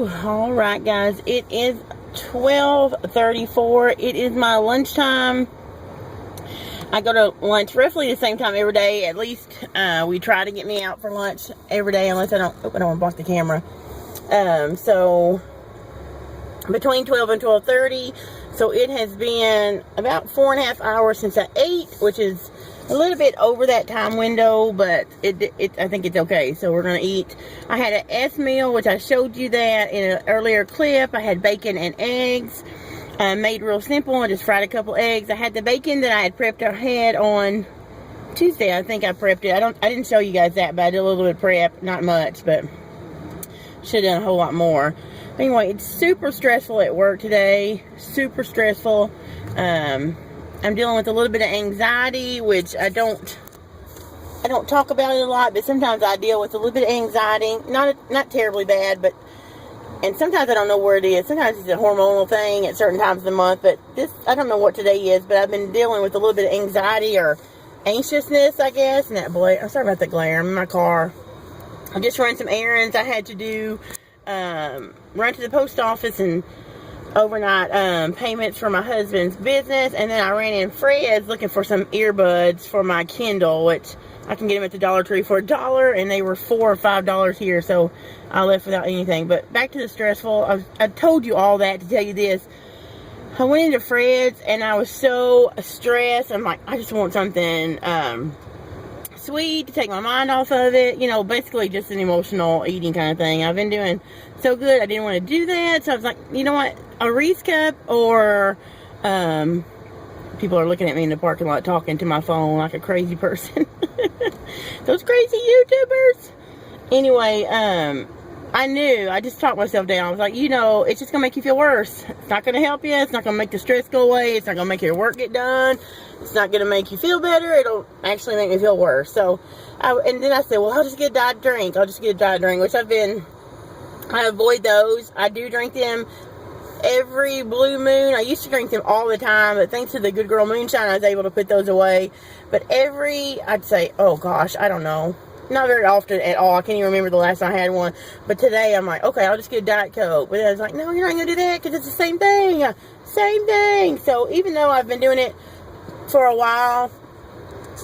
All right, guys, it is 12:34. It is my lunchtime. I go to lunch roughly the same time every day. At least we try to get me out for lunch every day, unless I don't want to block the camera. So between 12 and 12:30. So it has been about 4.5 hours since I ate, which is a little bit over that time window, but I think it's okay. So we're going to eat. I had an S meal, which I showed you that in an earlier clip. I had bacon and eggs. Made real simple. I just fried a couple eggs. I had the bacon that I had prepped ahead on Tuesday. I think I prepped it. I didn't show you guys that, but I did a little bit of prep. Not much, but should have done a whole lot more. Anyway, it's super stressful at work today. Super stressful. I'm dealing with a little bit of anxiety, which I don't talk about it a lot, but sometimes I deal with a little bit of anxiety. Not terribly bad, but and sometimes I don't know where it is. Sometimes it's a hormonal thing at certain times of the month, but I don't know what today is, but I've been dealing with a little bit of anxiety or anxiousness, I guess. And that boy, I'm sorry about the glare. I'm in my car. I just ran some errands. I had to do run to the post office and overnight payments for my husband's business, and then I ran in Fred's looking for some earbuds for my Kindle, which I can get them at the Dollar Tree for $1, and they were $4 or $5 here, so I left without anything. But back to the stressful. I told you all that to tell you this. I went into Fred's and I was so stressed. I'm like, I just want something sweet to take my mind off of it, basically just an emotional eating kind of thing. I've been doing so good, I didn't want to do that, so I was like, you know what, a Reese cup, or people are looking at me in the parking lot talking to my phone like a crazy person. Those crazy YouTubers. Anyway, I just talked myself down. I was like, it's just gonna make you feel worse. It's not gonna help you. It's not gonna make the stress go away. It's not gonna make your work get done. It's not gonna make you feel better. It'll actually make me feel worse. So, and then I said, well, I'll just get a diet drink. I'll just get a diet drink, which I avoid those. I do drink them every blue moon. I used to drink them all the time, but thanks to the Good Girl Moonshine, I was able to put those away. But I'd say, oh gosh, I don't know. Not very often at all. I can't even remember the last time I had one. But today I'm like, okay, I'll just get a Diet Coke. But I was like, no, you're not going to do that because it's the same thing. Same thing. So even though I've been doing it for a while,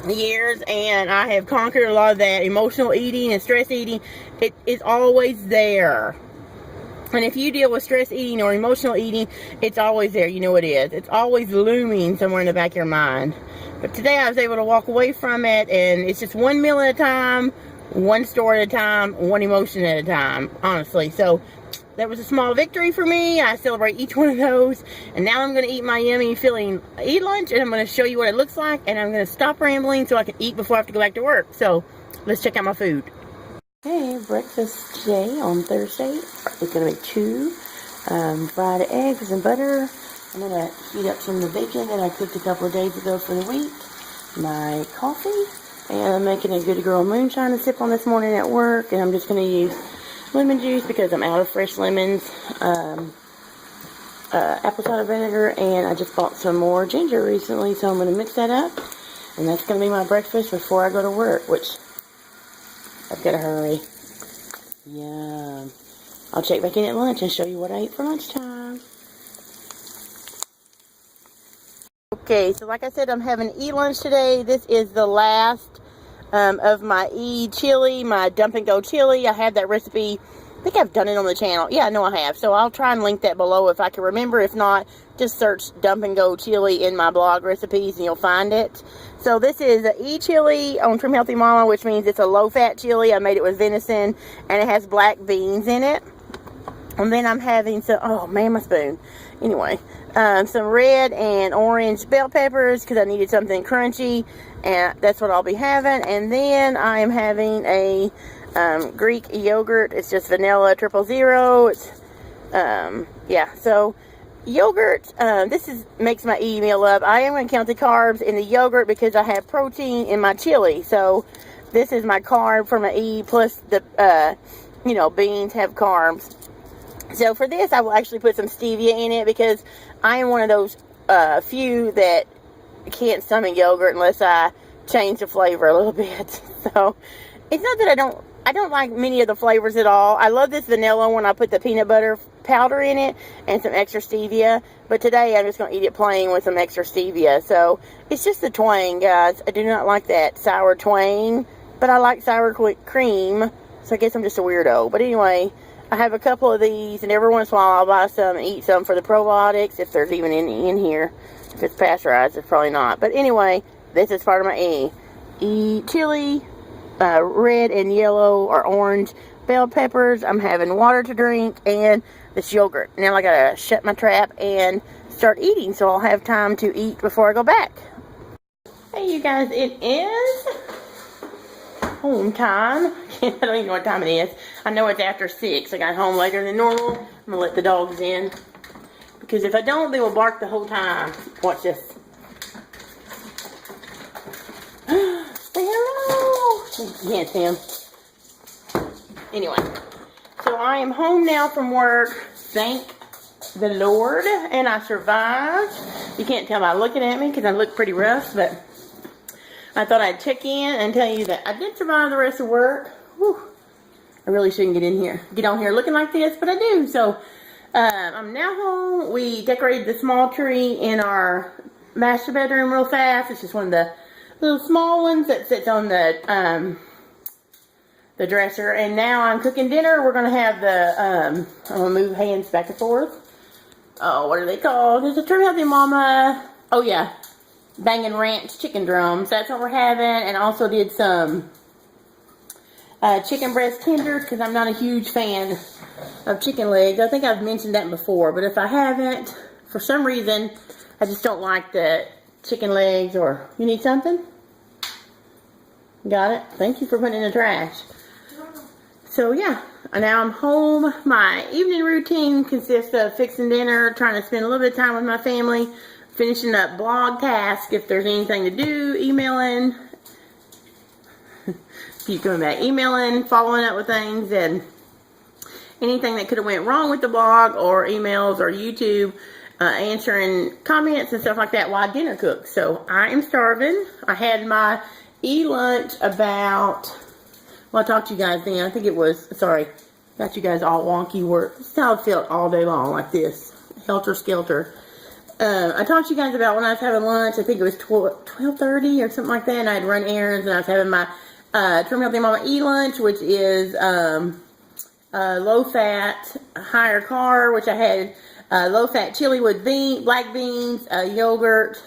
years, and I have conquered a lot of that emotional eating and stress eating, it is always there. And if you deal with stress eating or emotional eating, it's always there. You know it is. It's always looming somewhere in the back of your mind. But today I was able to walk away from it, and it's just one meal at a time, one store at a time, one emotion at a time, honestly. So that was a small victory for me. I celebrate each one of those. And now I'm going to eat my yummy filling eat lunch, and I'm going to show you what it looks like, and I'm going to stop rambling so I can eat before I have to go back to work. So let's check out my food. Hey, breakfast today on Thursday. It's going to be 2 fried eggs and butter. I'm going to heat up some of the bacon that I cooked a couple of days ago for the week. My coffee. And I'm making a Good Girl Moonshine to sip on this morning at work. And I'm just going to use lemon juice because I'm out of fresh lemons. Apple cider vinegar. And I just bought some more ginger recently. So I'm going to mix that up. And that's going to be my breakfast before I go to work, which I've got to hurry. Yum. I'll check back in at lunch and show you what I ate for lunchtime. Okay, so like I said, I'm having e-lunch today. This is the last of my e-chili, my dump and go chili. I have that recipe. I think I've done it on the channel. Yeah, I know I have. So I'll try and link that below if I can remember. If not, just search dump and go chili in my blog recipes and you'll find it. So this is an e-chili on Trim Healthy Mama, which means it's a low-fat chili. I made it with venison, and it has black beans in it. And then I'm having some, oh man, my spoon. Anyway, some red and orange bell peppers because I needed something crunchy, and that's what I'll be having. And then I am having a Greek yogurt. It's just vanilla 000. It's yeah, so yogurt, makes my E meal up. I am going to count the carbs in the yogurt because I have protein in my chili. So this is my carb for my E, plus the beans have carbs. So for this, I will actually put some stevia in it because I am one of those few that can't stomach yogurt unless I change the flavor a little bit. So it's not that I don't I don't like many of the flavors at all. I love this vanilla one. I put the peanut butter powder in it and some extra stevia. But today I'm just going to eat it plain with some extra stevia. So it's just the twang, guys. I do not like that sour twang, but I like sour cream. So I guess I'm just a weirdo. But anyway, I have a couple of these, and every once in a while I'll buy some and eat some for the probiotics, if there's even any in here. If it's pasteurized, it's probably not. But anyway, this is part of my chili, red and yellow or orange bell peppers. I'm having water to drink and this yogurt. Now I gotta shut my trap and start eating, so I'll have time to eat before I go back. Hey you guys, it is home time. I don't even know what time it is. I know it's after 6. I got home later than normal. I'm gonna let the dogs in, because if I don't, they will bark the whole time. Watch this. Say hello. You can't see them. Anyway, so I am home now from work. Thank the Lord, and I survived. You can't tell by looking at me because I look pretty rough, but I thought I'd check in and tell you that I did survive the rest of work. Whew. I really shouldn't get on here looking like this, but I do. So I'm now home. We decorated the small tree in our master bedroom real fast. It's just one of the little small ones that sits on the dresser. And now I'm cooking dinner. We're gonna have I'm gonna move hands back and forth. Oh, what are they called? There's a True Healthy Mama. Oh yeah, Bangin' Ranch chicken drums. That's what we're having. And also did some chicken breast tenders, because I'm not a huge fan of chicken legs. I think I've mentioned that before, but if I haven't, for some reason, I just don't like the chicken legs. Or you need something? Got it? Thank you for putting it in the trash. So yeah, now I'm home. My evening routine consists of fixing dinner, trying to spend a little bit of time with my family, finishing up blog tasks if there's anything to do, emailing, keep coming back, emailing, following up with things, and anything that could have went wrong with the blog or emails or YouTube, answering comments and stuff like that while dinner cooks. So I am starving. I had my lunch about, well, I talked to you guys then. I think it was, sorry, got you guys all wonky. This is how I felt all day long, like this, helter skelter. I talked to you guys about when I was having lunch. I think it was 12:30 or something like that, and I'd run errands, and I was having my True Healthy Mama lunch, which is low fat, higher carb, which I had low fat chili with black beans, yogurt,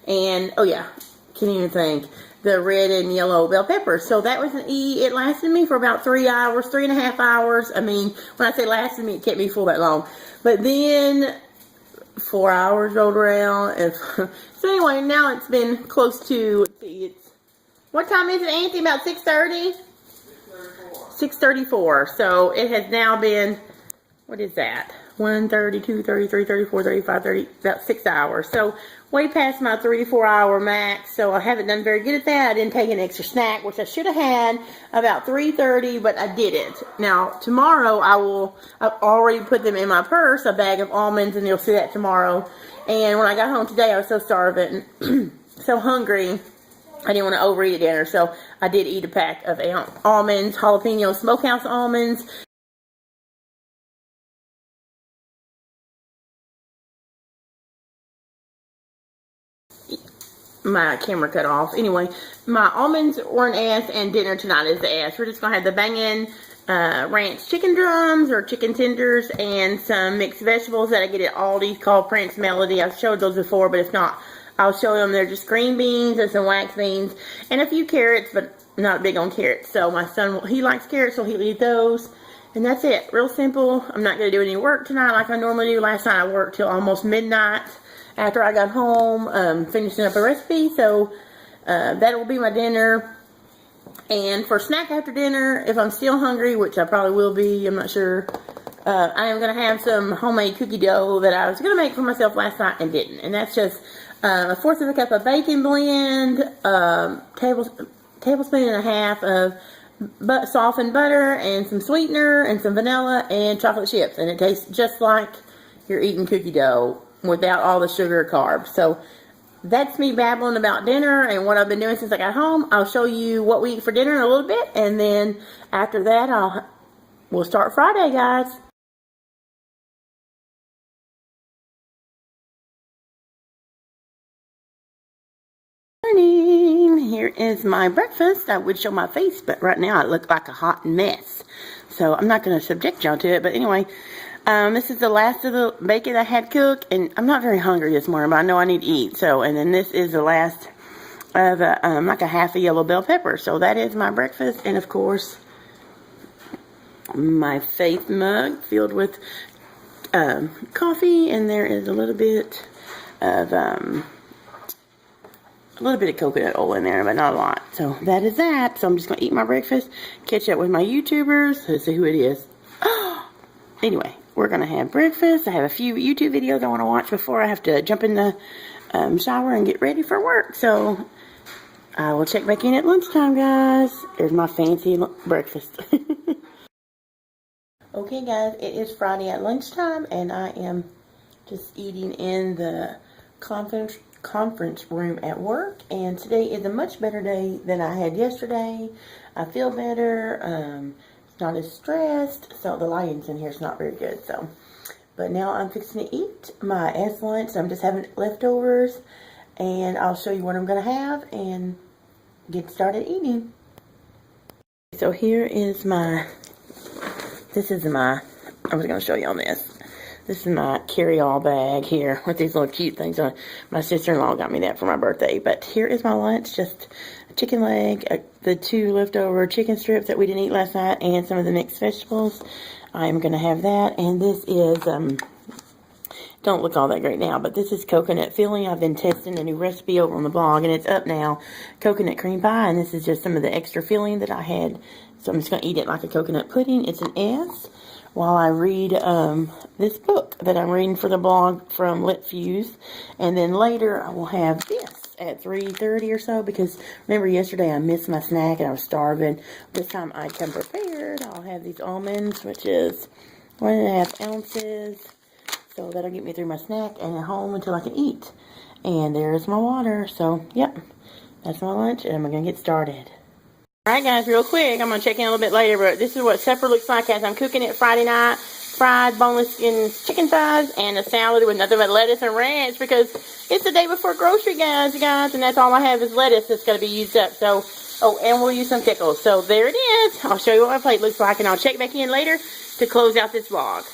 and oh yeah, can't even think, the red and yellow bell peppers. So that was an it lasted me for about 3 hours, 3.5 hours. I mean, when I say lasted me, it kept me full that long. But then 4 hours rolled around, and so anyway, now it's been close to, let's see, it's, what time is it, Auntie? About 6:30? 6:34. So it has now been, what is that? 1:30, 2:30, 3:30, 4:30, 5:30, about 6 hours. So way past my 3 to 4 hour max. So I haven't done very good at that. I didn't take an extra snack, which I should have had about 3:30, but I didn't. Now tomorrow I've already put them in my purse, a bag of almonds, and you'll see that tomorrow. And when I got home today, I was so starving, so hungry. I didn't want to overeat at dinner, so I did eat a pack of almonds, jalapeno smokehouse almonds. My camera cut off. Anyway, my almonds were an ass, and dinner tonight is the ass. We're just going to have the Bangin' Ranch chicken drums or chicken tenders and some mixed vegetables that I get at Aldi's called Prince Melody. I've showed those before, but if not, I'll show them. They're just green beans and some wax beans and a few carrots, but I'm not big on carrots. So my son, he likes carrots, so he'll eat those. And that's it. Real simple. I'm not going to do any work tonight like I normally do. Last night I worked till almost midnight after I got home, finishing up a recipe. So that will be my dinner. And for snack after dinner, if I'm still hungry, which I probably will be, I'm not sure, I am going to have some homemade cookie dough that I was going to make for myself last night and didn't. And that's just 1/4 of a cup of bacon blend, tablespoon and a half of softened butter, and some sweetener, and some vanilla, and chocolate chips. And it tastes just like you're eating cookie dough without all the sugar or carbs. So that's me babbling about dinner and what I've been doing since I got home. I'll show you what we eat for dinner in a little bit, and then after that, we'll start Friday, guys. Morning. Here is my breakfast. I would show my face, but right now I look like a hot mess. So I'm not going to subject y'all to it. But anyway, this is the last of the bacon I had cooked, and I'm not very hungry this morning, but I know I need to eat. So, and then this is the last of like a half a yellow bell pepper. So that is my breakfast, and of course, my faith mug filled with coffee, and there is a little bit of coconut oil in there, but not a lot. So that is that. So I'm just going to eat my breakfast, catch up with my YouTubers. Let's see who it is. Anyway, we're going to have breakfast. I have a few YouTube videos I want to watch before I have to jump in the shower and get ready for work. So I will check back in at lunchtime, guys. There's my fancy breakfast. Okay, guys, it is Friday at lunchtime, and I am just eating in the conference room at work, and today is a much better day than I had yesterday. I feel better. It's not as stressed. So the lighting's in here is not very good. So, but now I'm fixing to eat my lunch. I'm just having leftovers, and I'll show you what I'm gonna have and get started eating. So here is my. I was going to show you on this. This is my carry-all bag here with these little cute things on. My sister-in-law got me that for my birthday. But here is my lunch, just a chicken leg, the 2 leftover chicken strips that we didn't eat last night, and some of the mixed vegetables. I'm going to have that. And this is, don't look all that great now, but this is coconut filling. I've been testing a new recipe over on the blog, and it's up now. Coconut cream pie, and this is just some of the extra filling that I had. So I'm just going to eat it like a coconut pudding. It's an S while I read this book that I'm reading for the blog from Lit Fuse. And then later I will have this at 3:30 or so, because remember yesterday I missed my snack and I was starving. This time I come prepared. I'll have these almonds, which is 1.5 ounces. So that'll get me through my snack and at home until I can eat. And there's my water. So, yep, that's my lunch, and I'm going to get started. Alright guys, real quick, I'm going to check in a little bit later, but this is what supper looks like as I'm cooking it Friday night. Fried boneless skin chicken thighs and a salad with nothing but lettuce and ranch, because it's the day before grocery, guys, and that's all I have is lettuce that's going to be used up. So, oh, and we'll use some pickles. So there it is. I'll show you what my plate looks like, and I'll check back in later to close out this vlog.